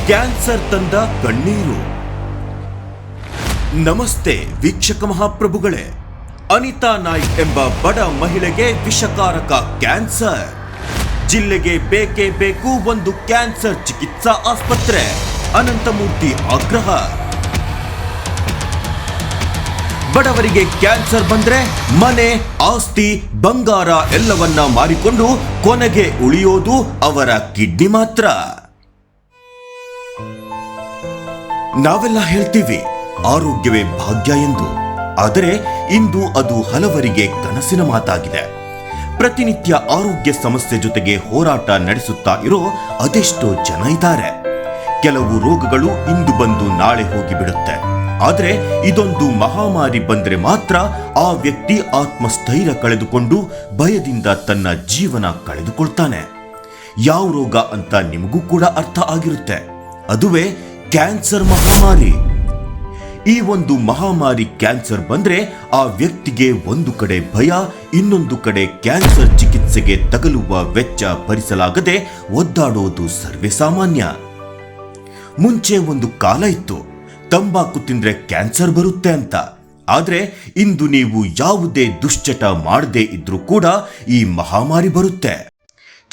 Cancer ತಂದ ಕಣ್ಣೀರು. ನಮಸ್ತೆ ವೀಕ್ಷಕ ಮಹಾಪ್ರಭುಗಳೇ. ಅನಿತಾ ನಾಯ್ಕ್ ಎಂಬ ಬಡ ಮಹಿಳೆಗೆ ವಿಷಕಾರಕ ಕ್ಯಾನ್ಸರ್. ಜಿಲ್ಲೆಗೆ ಬೇಕೇ ಬೇಕು ಒಂದು ಕ್ಯಾನ್ಸರ್ ಚಿಕಿತ್ಸಾ ಆಸ್ಪತ್ರೆ. ಅನಂತಮೂರ್ತಿ ಆಗ್ರಹ. ಬಡವರಿಗೆ ಕ್ಯಾನ್ಸರ್ ಬಂದ್ರೆ ಮನೆ, ಆಸ್ತಿ, ಬಂಗಾರ ಎಲ್ಲವನ್ನ ಮಾರಿಕೊಂಡು ಕೊನೆಗೆ ಉಳಿಯೋದು ಅವರ ಕಿಡ್ನಿ ಮಾತ್ರ. ನಾವೆಲ್ಲ ಹೇಳ್ತೀವಿ ಆರೋಗ್ಯವೇ ಭಾಗ್ಯ ಎಂದು, ಆದರೆ ಇಂದು ಅದು ಹಲವರಿಗೆ ಕನಸಿನ ಮಾತಾಗಿದೆ. ಪ್ರತಿನಿತ್ಯ ಆರೋಗ್ಯ ಸಮಸ್ಯೆ ಜೊತೆಗೆ ಹೋರಾಟ ನಡೆಸುತ್ತಾ ಇರೋ ಅದೆಷ್ಟೋ ಜನ ಇದ್ದಾರೆ. ಕೆಲವು ರೋಗಗಳು ಇಂದು ಬಂದು ನಾಳೆ ಹೋಗಿಬಿಡುತ್ತೆ. ಆದರೆ ಇದೊಂದು ಮಹಾಮಾರಿ ಬಂದ್ರೆ ಮಾತ್ರ ಆ ವ್ಯಕ್ತಿ ಆತ್ಮಸ್ಥೈರ್ಯ ಕಳೆದುಕೊಂಡು ಭಯದಿಂದ ತನ್ನ ಜೀವನ ಕಳೆದುಕೊಳ್ತಾನೆ. ಯಾವ ರೋಗ ಅಂತ ನಿಮಗೂ ಕೂಡ ಅರ್ಥ ಆಗಿರುತ್ತೆ. ಅದುವೇ ಕ್ಯಾನ್ಸರ್ ಮಹಾಮಾರಿ. ಈ ಒಂದು ಮಹಾಮಾರಿ ಕ್ಯಾನ್ಸರ್ ಬಂದ್ರೆ ಆ ವ್ಯಕ್ತಿಗೆ ಒಂದು ಕಡೆ ಭಯ, ಇನ್ನೊಂದು ಕಡೆ ಕ್ಯಾನ್ಸರ್ ಚಿಕಿತ್ಸೆಗೆ ತಗಲುವ ವೆಚ್ಚ ಭರಿಸಲಾಗದೆ ಒದ್ದಾಡೋದು ಸರ್ವೇ ಸಾಮಾನ್ಯ. ಮುಂಚೆ ಒಂದು ಕಾಲ ಇತ್ತು, ತಂಬಾಕು ತಿಂದ್ರೆ ಕ್ಯಾನ್ಸರ್ ಬರುತ್ತೆ ಅಂತ. ಆದ್ರೆ ಇಂದು ನೀವು ಯಾವುದೇ ದುಶ್ಚಟ ಮಾಡದೇ ಇದ್ರೂ ಕೂಡ ಈ ಮಹಾಮಾರಿ ಬರುತ್ತೆ.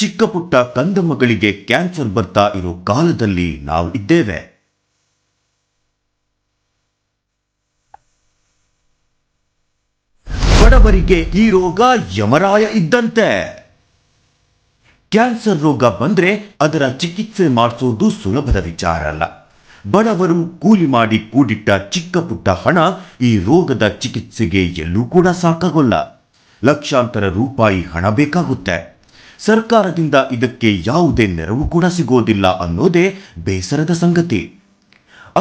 ಚಿಕ್ಕ ಪುಟ್ಟ ಕಂದಮ್ಮಗಳಿಗೆ ಕ್ಯಾನ್ಸರ್ ಬರ್ತಾ ಇರೋ ಕಾಲದಲ್ಲಿ ನಾವು ಇದ್ದೇವೆ. ಬಡವರಿಗೆ ಈ ರೋಗ ಯಮರಾಯ ಇದ್ದಂತೆ. ಕ್ಯಾನ್ಸರ್ ರೋಗ ಬಂದ್ರೆ ಅದರ ಚಿಕಿತ್ಸೆ ಮಾಡಿಸೋದು ಸುಲಭದ ವಿಚಾರ ಅಲ್ಲ. ಬಡವರು ಕೂಲಿ ಮಾಡಿ ಕೂಡಿಟ್ಟ ಚಿಕ್ಕ ಪುಟ್ಟ ಹಣ ಈ ರೋಗದ ಚಿಕಿತ್ಸೆಗೆ ಎಲ್ಲೂ ಕೂಡ ಸಾಕಾಗೋಲ್ಲ. ಲಕ್ಷಾಂತರ ರೂಪಾಯಿ ಹಣ ಬೇಕಾಗುತ್ತೆ. ಸರ್ಕಾರದಿಂದ ಇದಕ್ಕೆ ಯಾವುದೇ ನೆರವು ಕೂಡ ಸಿಗೋದಿಲ್ಲ ಅನ್ನೋದೇ ಬೇಸರದ ಸಂಗತಿ.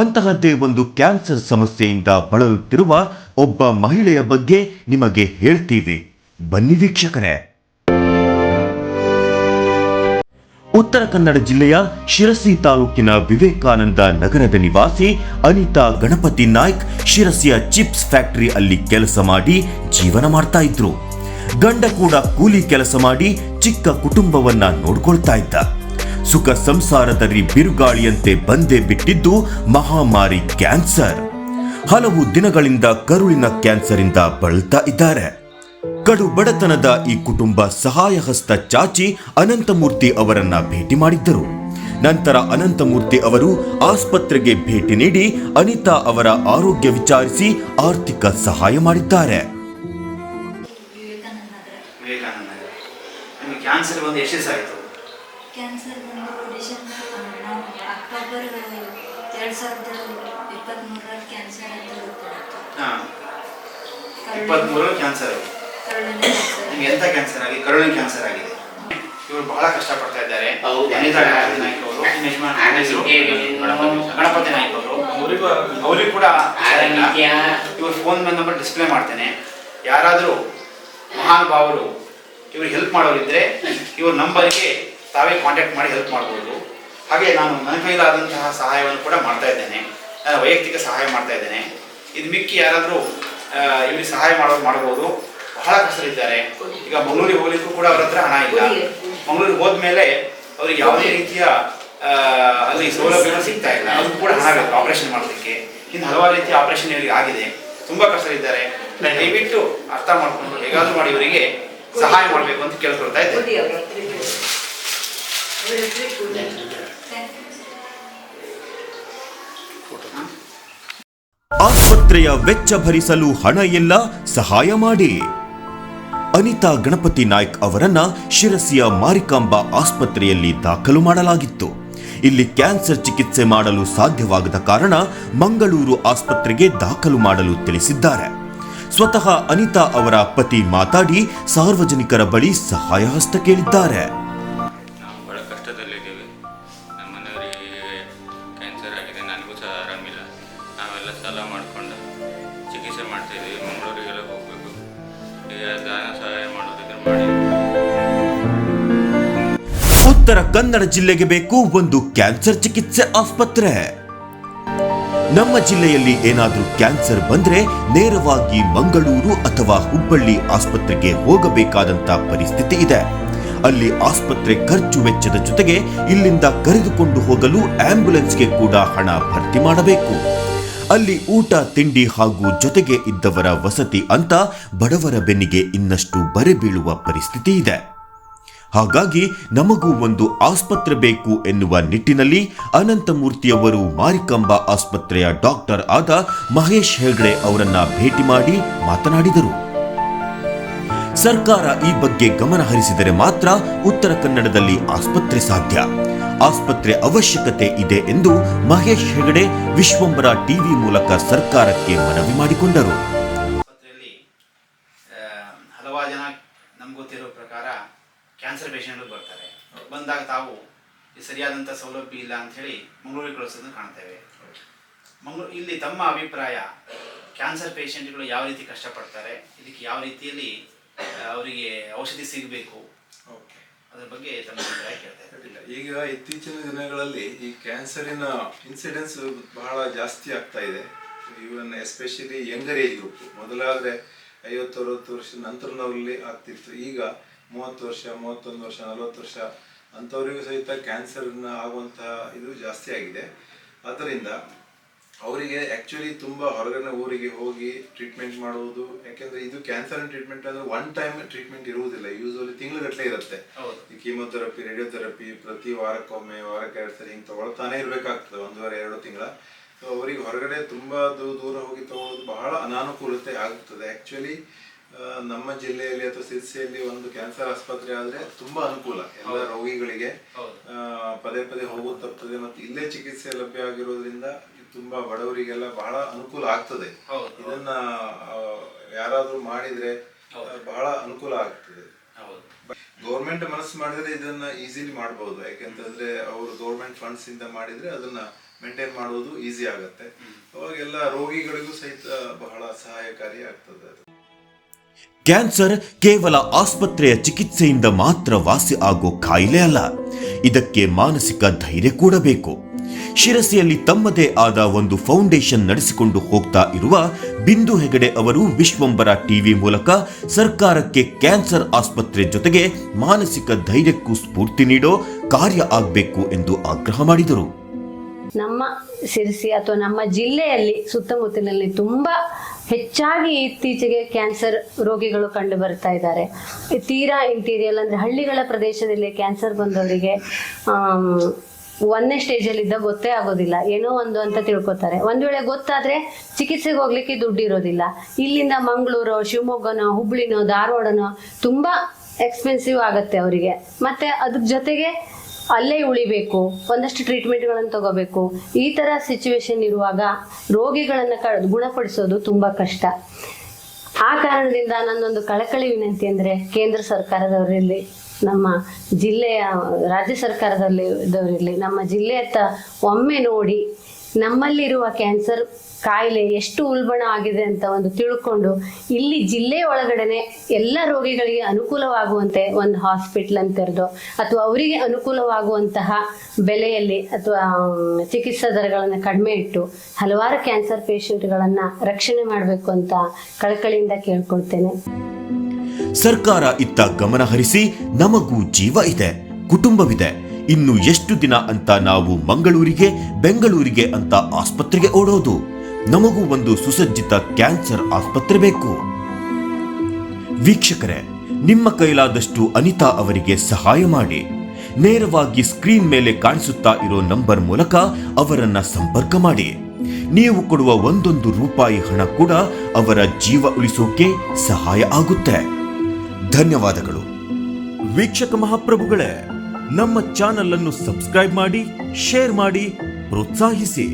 ಅಂತಹದ್ದೇ ಒಂದು ಕ್ಯಾನ್ಸರ್ ಸಮಸ್ಯೆಯಿಂದ ಬಳಲುತ್ತಿರುವ ಒಬ್ಬ ಮಹಿಳೆಯ ಬಗ್ಗೆ ನಿಮಗೆ ಹೇಳ್ತೀವಿ, ಬನ್ನಿ ವೀಕ್ಷಕರೇ. ಉತ್ತರ ಕನ್ನಡ ಜಿಲ್ಲೆಯ ಶಿರಸಿ ತಾಲೂಕಿನ ವಿವೇಕಾನಂದ ನಗರದ ನಿವಾಸಿ ಅನಿತಾ ಗಣಪತಿ ನಾಯ್ಕ್ ಶಿರಸಿಯ ಚಿಪ್ಸ್ ಫ್ಯಾಕ್ಟರಿ ಅಲ್ಲಿ ಕೆಲಸ ಮಾಡಿ ಜೀವನ ಮಾಡ್ತಾ ಇದ್ರು. ಗಂಡ ಕೂಡ ಕೂಲಿ ಕೆಲಸ ಮಾಡಿ ಚಿಕ್ಕ ಕುಟುಂಬವನ್ನ ನೋಡ್ಕೊಳ್ತಾ ಇದ್ದ. ಸುಖ ಸಂಸಾರದಲ್ಲಿ ಬಿರುಗಾಳಿಯಂತೆ ಬಂದೇ ಬಿಟ್ಟಿದ್ದು ಮಹಾಮಾರಿ ಕ್ಯಾನ್ಸರ್. ಹಲವು ದಿನಗಳಿಂದ ಕರುಳಿನ ಕ್ಯಾನ್ಸರ್ ಇಂದ ಬಳಲ್ತಾ ಇದ್ದಾರೆ. ಕಡು ಬಡತನದ ಈ ಕುಟುಂಬ ಸಹಾಯ ಹಸ್ತ ಚಾಚಿ ಅನಂತಮೂರ್ತಿ ಅವರನ್ನ ಭೇಟಿ ಮಾಡಿದ್ದರು. ನಂತರ ಅನಂತಮೂರ್ತಿ ಅವರು ಆಸ್ಪತ್ರೆಗೆ ಭೇಟಿ ನೀಡಿ ಅನಿತಾ ಅವರ ಆರೋಗ್ಯ ವಿಚಾರಿಸಿ ಆರ್ಥಿಕ ಸಹಾಯ ಮಾಡಿದ್ದಾರೆ. ಕ್ಯಾನ್ಸರ್ ಬಂದು ಎಷ್ಟು ದಿವಸ ಆಯಿತು? ಕ್ಯಾನ್ಸರ್ ಬಂದು ನಾವು ಅಕ್ಟೋಬರ್ 2023 ಕ್ಯಾನ್ಸರ್ ಅಂತ ಗೊತ್ತಾಯಿತು. ಹಾಂ, 23 ಕ್ಯಾನ್ಸರ್. ನಿಮ್ಗೆ ಎಂಥ ಕ್ಯಾನ್ಸರ್ ಆಗಿ? ಕರುಳಿನ ಕ್ಯಾನ್ಸರ್ ಆಗಿದೆ. ಇವರು ಬಹಳ ಕಷ್ಟಪಡ್ತಾ ಇದ್ದಾರೆ. ಅನಿತಾ ಗಣಪತಿ ನಾಯ್ಕ್ ಅವರು, ಗಣಪತಿ ನಾಯ್ಕ್ ಅವರು, ಅವರಿಗೂ ಕೂಡ ಇವ್ರ ಫೋನ್ ನಂಬರ್ ಡಿಸ್ಪ್ಲೇ ಮಾಡ್ತೇನೆ. ಯಾರಾದರೂ ಮಹಾನುಭಾವರು ಇವ್ರಿಗೆ ಹೆಲ್ಪ್ ಮಾಡೋರಿದ್ರೆ ಇವ್ರ ನಂಬರ್ಗೆ ತಾವೇ ಕಾಂಟ್ಯಾಕ್ಟ್ ಮಾಡಿ ಹೆಲ್ಪ್ ಮಾಡ್ಬೋದು. ಹಾಗೆ ನಾನು ನನ್ನ ಕೈಲಾದಂತಹ ಸಹಾಯವನ್ನು ಕೂಡ ಮಾಡ್ತಾ ಇದ್ದೇನೆ. ನಾನು ವೈಯಕ್ತಿಕ ಸಹಾಯ ಮಾಡ್ತಾ ಇದ್ದೇನೆ. ಇದು ಮಿಕ್ಕಿ ಯಾರಾದರೂ ಇವ್ರಿಗೆ ಸಹಾಯ ಮಾಡ್ಬೋದು. ಬಹಳ ಕಷ್ಟರಿದ್ದಾರೆ. ಈಗ ಮಂಗಳೂರಿಗೆ ಹೋಗ್ಲಿಕ್ಕೂ ಕೂಡ ಅವ್ರ ಹತ್ರ ಹಣ ಇಲ್ಲ. ಮಂಗಳೂರಿಗೆ ಹೋದ್ಮೇಲೆ ಅವ್ರಿಗೆ ಯಾವುದೇ ರೀತಿಯ ಅಲ್ಲಿ ಸೌಲಭ್ಯಗಳು ಸಿಗ್ತಾ ಇಲ್ಲ. ಅದು ಕೂಡ ಹಣ ಬೇಕು ಆಪರೇಷನ್ ಮಾಡೋದಕ್ಕೆ. ಇನ್ನು ಹಲವಾರು ರೀತಿಯ ಆಪರೇಷನ್ ಇವರಿಗೆ ಆಗಿದೆ. ತುಂಬ ಕಷ್ಟರಿದ್ದಾರೆ. ದಯವಿಟ್ಟು ಅರ್ಥ ಮಾಡ್ಕೊಂಡು ಹೇಗಾದರೂ ಮಾಡಿ ಇವರಿಗೆ ಸಹಾಯ ಮಾಡಬೇಕು ಅಂತ ಕೇಳ್ಕೊಳ್ತಾ ಇದ್ದೇನೆ. ಆಸ್ಪತ್ರೆಯ ವೆಚ್ಚ ಭರಿಸಲು ಹಣ ಇಲ್ಲ, ಸಹಾಯ ಮಾಡಿ. ಅನಿತಾ ಗಣಪತಿ ನಾಯ್ಕ್ ಅವರನ್ನ ಶಿರಸಿಯ ಮಾರಿಕಾಂಬಾ ಆಸ್ಪತ್ರೆಯಲ್ಲಿ ದಾಖಲು ಮಾಡಲಾಗಿತ್ತು. ಇಲ್ಲಿ ಕ್ಯಾನ್ಸರ್ ಚಿಕಿತ್ಸೆ ಮಾಡಲು ಸಾಧ್ಯವಾಗದ ಕಾರಣ ಮಂಗಳೂರು ಆಸ್ಪತ್ರೆಗೆ ದಾಖಲು ಮಾಡಲು ತಿಳಿಸಿದ್ದಾರೆ. ಸ್ವತಃ ಅನಿತಾ ಅವರ ಪತಿ ಮಾತಾಡಿ ಸಾರ್ವಜನಿಕರ ಬಳಿ ಸಹಾಯ ಹಸ್ತ ಕೇಳಿದ್ದಾರೆ. ನಾವು ಬಹಳ ಕಷ್ಟದಲ್ಲಿದ್ದೀವಿ. ನಮ್ಮ ಮನೆಯವರಿಗೆ ಕ್ಯಾನ್ಸರ್ ಆಗಿದೆ, ನನಗೂ ಸಹ ಆರಾಮಿಲ್ಲ. ನಾವೆಲ್ಲ ಸಾಲ ಮಾಡಿಕೊಂಡು ಚಿಕಿತ್ಸೆ ಮಾಡ್ತಾಯಿದ್ದೀವಿ. ಮಂಗಳೂರಿಗೆಲ್ಲ ಹೋಗಬೇಕು. ಈಗ ದಾನ ಸಹಾಯ ಮಾಡೋದಿದ್ರೆ ಮಾಡಿ. ಉತ್ತರ ಕನ್ನಡ ಜಿಲ್ಲೆಗೆ ಬೇಕು ಒಂದು ಕ್ಯಾನ್ಸರ್ ಚಿಕಿತ್ಸೆ ಆಸ್ಪತ್ರೆ. ನಮ್ಮ ಜಿಲ್ಲೆಯಲ್ಲಿ ಏನಾದರೂ ಕ್ಯಾನ್ಸರ್ ಬಂದ್ರೆ ನೇರವಾಗಿ ಮಂಗಳೂರು ಅಥವಾ ಹುಬ್ಬಳ್ಳಿ ಆಸ್ಪತ್ರೆಗೆ ಹೋಗಬೇಕಾದಂತ ಪರಿಸ್ಥಿತಿ ಇದೆ. ಅಲ್ಲಿ ಆಸ್ಪತ್ರೆ ಖರ್ಚು ವೆಚ್ಚದ ಜೊತೆಗೆ ಇಲ್ಲಿಂದ ಕರೆದುಕೊಂಡು ಹೋಗಲು ಆಂಬ್ಯುಲೆನ್ಸ್ಗೆ ಕೂಡ ಹಣ ಭರ್ತಿ ಮಾಡಬೇಕು. ಅಲ್ಲಿ ಊಟ ತಿಂಡಿ ಹಾಗೂ ಜೊತೆಗೆ ಇದ್ದವರ ವಸತಿ ಅಂತ ಬಡವರ ಬೆನ್ನಿಗೆ ಇನ್ನಷ್ಟು ಬರೆ ಬೀಳುವ ಪರಿಸ್ಥಿತಿ ಇದೆ. ಹಾಗಾಗಿ ನಮಗೂ ಒಂದು ಆಸ್ಪತ್ರೆ ಬೇಕು ಎನ್ನುವ ನಿಟ್ಟಿನಲ್ಲಿ ಅನಂತಮೂರ್ತಿಯವರು ಮಾರಿಕಾಂಬಾ ಆಸ್ಪತ್ರೆಯ ಡಾಕ್ಟರ್ ಆದ ಮಹೇಶ್ ಹೆಗ್ಡೆ ಅವರನ್ನ ಭೇಟಿ ಮಾಡಿ ಮಾತನಾಡಿದರು. ಸರ್ಕಾರ ಈ ಬಗ್ಗೆ ಗಮನ ಹರಿಸಿದರೆ ಮಾತ್ರ ಉತ್ತರ ಕನ್ನಡದಲ್ಲಿ ಆಸ್ಪತ್ರೆ ಸಾಧ್ಯ. ಆಸ್ಪತ್ರೆ ಅವಶ್ಯಕತೆ ಇದೆ ಎಂದು ಮಹೇಶ್ ಹೆಗಡೆ ವಿಶ್ವಂಬರ ಟಿವಿ ಮೂಲಕ ಸರ್ಕಾರಕ್ಕೆ ಮನವಿ ಮಾಡಿಕೊಂಡರು. ಆಸ್ಪತ್ರೆಯಲ್ಲಿ ಹಲವಾರು ಜನ ನಮ್ಗೆ ಗೊತ್ತಿರೋ ಪ್ರಕಾರ ಕ್ಯಾನ್ಸರ್ ಪೇಷಂಟ್ಗಳು ಬರ್ತಾರೆ. ಬಂದಾಗ ತಾವು ಸರಿಯಾದಂಥ ಸೌಲಭ್ಯ ಇಲ್ಲ ಅಂಥೇಳಿ ಮಂಗಳೂರಿಗೆ ಕಳಿಸೋದನ್ನು ಕಾಣ್ತೇವೆ. ಇಲ್ಲಿ ತಮ್ಮ ಅಭಿಪ್ರಾಯ, ಕ್ಯಾನ್ಸರ್ ಪೇಷಂಟ್ಗಳು ಯಾವ ರೀತಿ ಕಷ್ಟಪಡ್ತಾರೆ, ಇದಕ್ಕೆ ಯಾವ ರೀತಿಯಲ್ಲಿ ಅವರಿಗೆ ಔಷಧಿ ಸಿಗಬೇಕು, ಅದರ ಬಗ್ಗೆ ತಮ್ಮ ಅಭಿಪ್ರಾಯ ಕೇಳ್ತಾ ಇದ್ದೀನಿ. ಈಗ ಇತ್ತೀಚಿನ ದಿನಗಳಲ್ಲಿ ಈ ಕ್ಯಾನ್ಸರಿನ ಇನ್ಸಿಡೆನ್ಸ್ ಬಹಳ ಜಾಸ್ತಿ ಆಗ್ತಾ ಇದೆ. ಇವನ್ ಎಸ್ಪೆಷಲಿ ಯಂಗರ್ ಏಜ್ ಗ್ರೂಪ್. ಮೊದಲಾದರೆ 50-60 ವರ್ಷದ ನಂತರನಲ್ಲಿ ಆಗ್ತಿತ್ತು. ಈಗ 30 ವರ್ಷ, 31 ವರ್ಷ, 40 ವರ್ಷ ಅಂಥವರಿಗೂ ಸಹಿತ ಕ್ಯಾನ್ಸರ್ನ ಆಗುವಂತಹ ಇದು ಜಾಸ್ತಿ ಆಗಿದೆ. ಆದ್ದರಿಂದ ಅವರಿಗೆ ಆ್ಯಕ್ಚುಲಿ ತುಂಬ ಹೊರಗಡೆ ಊರಿಗೆ ಹೋಗಿ ಟ್ರೀಟ್ಮೆಂಟ್ ಮಾಡುವುದು, ಯಾಕೆಂದರೆ ಇದು ಕ್ಯಾನ್ಸರ್ ಟ್ರೀಟ್ಮೆಂಟ್ ಅಂದರೆ ಒನ್ ಟೈಮ್ ಟ್ರೀಟ್ಮೆಂಟ್ ಇರುವುದಿಲ್ಲ. ಯೂಸ್ವಲಿ ತಿಂಗಳುಗಟ್ಟಲೆ ಇರುತ್ತೆ. ಈ ಕೀಮೋಥೆರಪಿ, ರೇಡಿಯೋಥೆರಪಿ ಪ್ರತಿ ವಾರಕ್ಕೊಮ್ಮೆ, ವಾರಕ್ಕೆ 2 ಸರಿ ಹಿಂಗೆ ತಗೊಳ್ತಾನೆ ಇರಬೇಕಾಗ್ತದೆ, 1.5-2 ತಿಂಗಳ. ಸೊ ಅವರಿಗೆ ಹೊರಗಡೆ ತುಂಬ ದೂರ ಹೋಗಿ ತಗೊಳ್ಳೋದು ಬಹಳ ಅನಾನುಕೂಲತೆ ಆಗುತ್ತದೆ. ಆ್ಯಕ್ಚುಲಿ ನಮ್ಮ ಜಿಲ್ಲೆಯಲ್ಲಿ ಅಥವಾ ಸಿರ್ಸಿಯಲ್ಲಿ ಒಂದು ಕ್ಯಾನ್ಸರ್ ಆಸ್ಪತ್ರೆ ಆದರೆ ತುಂಬ ಅನುಕೂಲ ಎಲ್ಲ ರೋಗಿಗಳಿಗೆ. ಪದೇ ಪದೇ ಹೋಗೋದು ತಪ್ಪುತ್ತದೆ ಮತ್ತು ಇಲ್ಲೇ ಚಿಕಿತ್ಸೆ ಲಭ್ಯ ಆಗಿರೋದ್ರಿಂದ ತುಂಬಾ ಬಡವರಿಗೆಲ್ಲ ಬಹಳ ಅನುಕೂಲ ಆಗ್ತದೆ. ಇದನ್ನ ಯಾರಾದ್ರೂ ಮಾಡಿದ್ರೆ ಬಹಳ ಅನುಕೂಲ ಆಗ್ತದೆ. ಗೌರ್ಮೆಂಟ್ ಮನಸ್ಸು ಮಾಡಿದ್ರೆ ಇದನ್ನ ಈಸಿಲಿ ಮಾಡಬಹುದು. ಯಾಕೆಂತಂದ್ರೆ ಅವರು ಗೌರ್ಮೆಂಟ್ ಫಂಡ್ಸ್ ಇಂದ ಮಾಡಿದ್ರೆ ಅದನ್ನ ಮೇಂಟೈನ್ ಮಾಡುವುದು ಈಸಿ ಆಗುತ್ತೆ. ಅವಾಗೆಲ್ಲ ರೋಗಿಗಳಿಗೂ ಸಹಿತ ಬಹಳ ಸಹಾಯಕಾರಿ ಆಗ್ತದೆ. ಕ್ಯಾನ್ಸರ್ ಕೇವಲ ಆಸ್ಪತ್ರೆಯ ಚಿಕಿತ್ಸೆಯಿಂದ ಮಾತ್ರ ವಾಸಿ ಆಗೋ ಕಾಯಿಲೆ ಅಲ್ಲ, ಇದಕ್ಕೆ ಮಾನಸಿಕ ಧೈರ್ಯ ಕೂಡ ಬೇಕು. ಶಿರಸಿಯಲ್ಲಿ ತಮ್ಮದೇ ಆದ ಒಂದು ಫೌಂಡೇಶನ್ ನಡೆಸಿಕೊಂಡು ಹೋಗ್ತಾ ಇರುವ ಬಿಂದು ಹೆಗಡೆ ಅವರು ವಿಶ್ವಂಬರ ಟಿವಿ ಮೂಲಕ ಸರ್ಕಾರಕ್ಕೆ ಕ್ಯಾನ್ಸರ್ ಆಸ್ಪತ್ರೆ ಜೊತೆಗೆ ಮಾನಸಿಕ ಧೈರ್ಯಕ್ಕೂ ಸ್ಫೂರ್ತಿ ನೀಡೋ ಕಾರ್ಯ ಆಗಬೇಕು ಎಂದು ಆಗ್ರಹ ಮಾಡಿದರು. ನಮ್ಮ ಸಿರಸಿ ಅಥವಾ ನಮ್ಮ ಜಿಲ್ಲೆಯಲ್ಲಿ ಸುತ್ತಮುತ್ತಲಿನಲ್ಲಿ ತುಂಬ ಹೆಚ್ಚಾಗಿ ಇತ್ತೀಚೆಗೆ ಕ್ಯಾನ್ಸರ್ ರೋಗಿಗಳು ಕಂಡು ಬರ್ತಾ ಇದ್ದಾರೆ. ತೀರಾ ಇಂಟೀರಿಯಲ್ ಅಂದರೆ ಹಳ್ಳಿಗಳ ಪ್ರದೇಶದಲ್ಲಿ ಕ್ಯಾನ್ಸರ್ ಬಂದವರಿಗೆ 1ನೇ ಸ್ಟೇಜಲ್ಲಿದ್ದ ಗೊತ್ತೇ ಆಗೋದಿಲ್ಲ, ಏನೋ ಒಂದು ಅಂತ ತಿಳ್ಕೊತಾರೆ. ಒಂದು ವೇಳೆ ಗೊತ್ತಾದರೆ ಚಿಕಿತ್ಸೆಗೆ ಹೋಗ್ಲಿಕ್ಕೆ ದುಡ್ಡು ಇರೋದಿಲ್ಲ. ಇಲ್ಲಿಂದ ಮಂಗಳೂರು, ಶಿವಮೊಗ್ಗನೋ, ಹುಬ್ಳಿನೋ, ಧಾರವಾಡನೋ ತುಂಬ ಎಕ್ಸ್ಪೆನ್ಸಿವ್ ಆಗುತ್ತೆ ಅವರಿಗೆ. ಮತ್ತು ಅದ್ರ ಜೊತೆಗೆ ಅಲ್ಲೇ ಉಳಿಬೇಕು, ಒಂದಷ್ಟು ಟ್ರೀಟ್ಮೆಂಟ್ಗಳನ್ನು ತಗೋಬೇಕು. ಈ ಥರ ಸಿಚುವೇಶನ್ ಇರುವಾಗ ರೋಗಿಗಳನ್ನು ಗುಣಪಡಿಸೋದು ತುಂಬ ಕಷ್ಟ. ಆ ಕಾರಣದಿಂದ ನನ್ನೊಂದು ಕಳಕಳಿ ವಿನಂತಿ ಅಂದರೆ ಕೇಂದ್ರ ಸರ್ಕಾರದವರಲ್ಲಿ, ನಮ್ಮ ಜಿಲ್ಲೆಯ ರಾಜ್ಯ ಸರ್ಕಾರದಲ್ಲಿದ್ದವರಿರಲಿ, ನಮ್ಮ ಜಿಲ್ಲೆಯತ್ತ ಒಮ್ಮೆ ನೋಡಿ ನಮ್ಮಲ್ಲಿರುವ ಕ್ಯಾನ್ಸರ್ ಕಾಯಿಲೆ ಎಷ್ಟು ಉಲ್ಬಣ ಆಗಿದೆ ಅಂತ ಒಂದು ತಿಳ್ಕೊಂಡು ಇಲ್ಲಿ ಜಿಲ್ಲೆ ಒಳಗಡೆನೆ ಎಲ್ಲ ರೋಗಿಗಳಿಗೆ ಅನುಕೂಲವಾಗುವಂತೆ ಒಂದು ಹಾಸ್ಪಿಟ್ಲನ್ನು ತೆರೆದು ಅಥವಾ ಅವರಿಗೆ ಅನುಕೂಲವಾಗುವಂತಹ ಬೆಲೆಯಲ್ಲಿ ಅಥವಾ ಚಿಕಿತ್ಸಾ ದರಗಳನ್ನು ಕಡಿಮೆ ಇಟ್ಟು ಹಲವಾರು ಕ್ಯಾನ್ಸರ್ ಪೇಷಂಟ್ಗಳನ್ನು ರಕ್ಷಣೆ ಮಾಡಬೇಕು ಅಂತ ಕಳಕಳಿಯಿಂದ ಕೇಳ್ಕೊಳ್ತೇನೆ. ಸರ್ಕಾರ ಇತ್ತ ಗಮನ ಹರಿಸಿ ನಮಗೂ ಜೀವ ಇದೆ, ಕುಟುಂಬವಿದೆ, ಇನ್ನು ಎಷ್ಟು ದಿನ ಅಂತ ನಾವು ಮಂಗಳೂರಿಗೆ, ಬೆಂಗಳೂರಿಗೆ ಅಂತ ಆಸ್ಪತ್ರೆಗೆ ಓಡೋದು? ನಮಗೂ ಒಂದು ಸುಸಜ್ಜಿತ ಕ್ಯಾನ್ಸರ್ ಆಸ್ಪತ್ರೆ ಬೇಕು. ವೀಕ್ಷಕರೇ, ನಿಮ್ಮ ಕೈಲಾದಷ್ಟು ಅನಿತಾ ಅವರಿಗೆ ಸಹಾಯ ಮಾಡಿ. ನೇರವಾಗಿ ಸ್ಕ್ರೀನ್ ಮೇಲೆ ಕಾಣಿಸುತ್ತಾ ಇರೋ ನಂಬರ್ ಮೂಲಕ ಅವರನ್ನ ಸಂಪರ್ಕ ಮಾಡಿ. ನೀವು ಕೊಡುವ 1 ರೂಪಾಯಿ ಹಣ ಕೂಡ ಅವರ ಜೀವ ಉಳಿಸೋಕೆ ಸಹಾಯ ಆಗುತ್ತೆ. ಧನ್ಯವಾದಗಳು. ವೀಕ್ಷಕ ಮಹಾಪ್ರಭುಗಳೇ, ನಮ್ಮ ಚಾನಲ್ ಅನ್ನು ಸಬ್ಸ್ಕ್ರೈಬ್ ಮಾಡಿ, ಶೇರ್ ಮಾಡಿ, ಪ್ರೋತ್ಸಾಹಿಸಿ.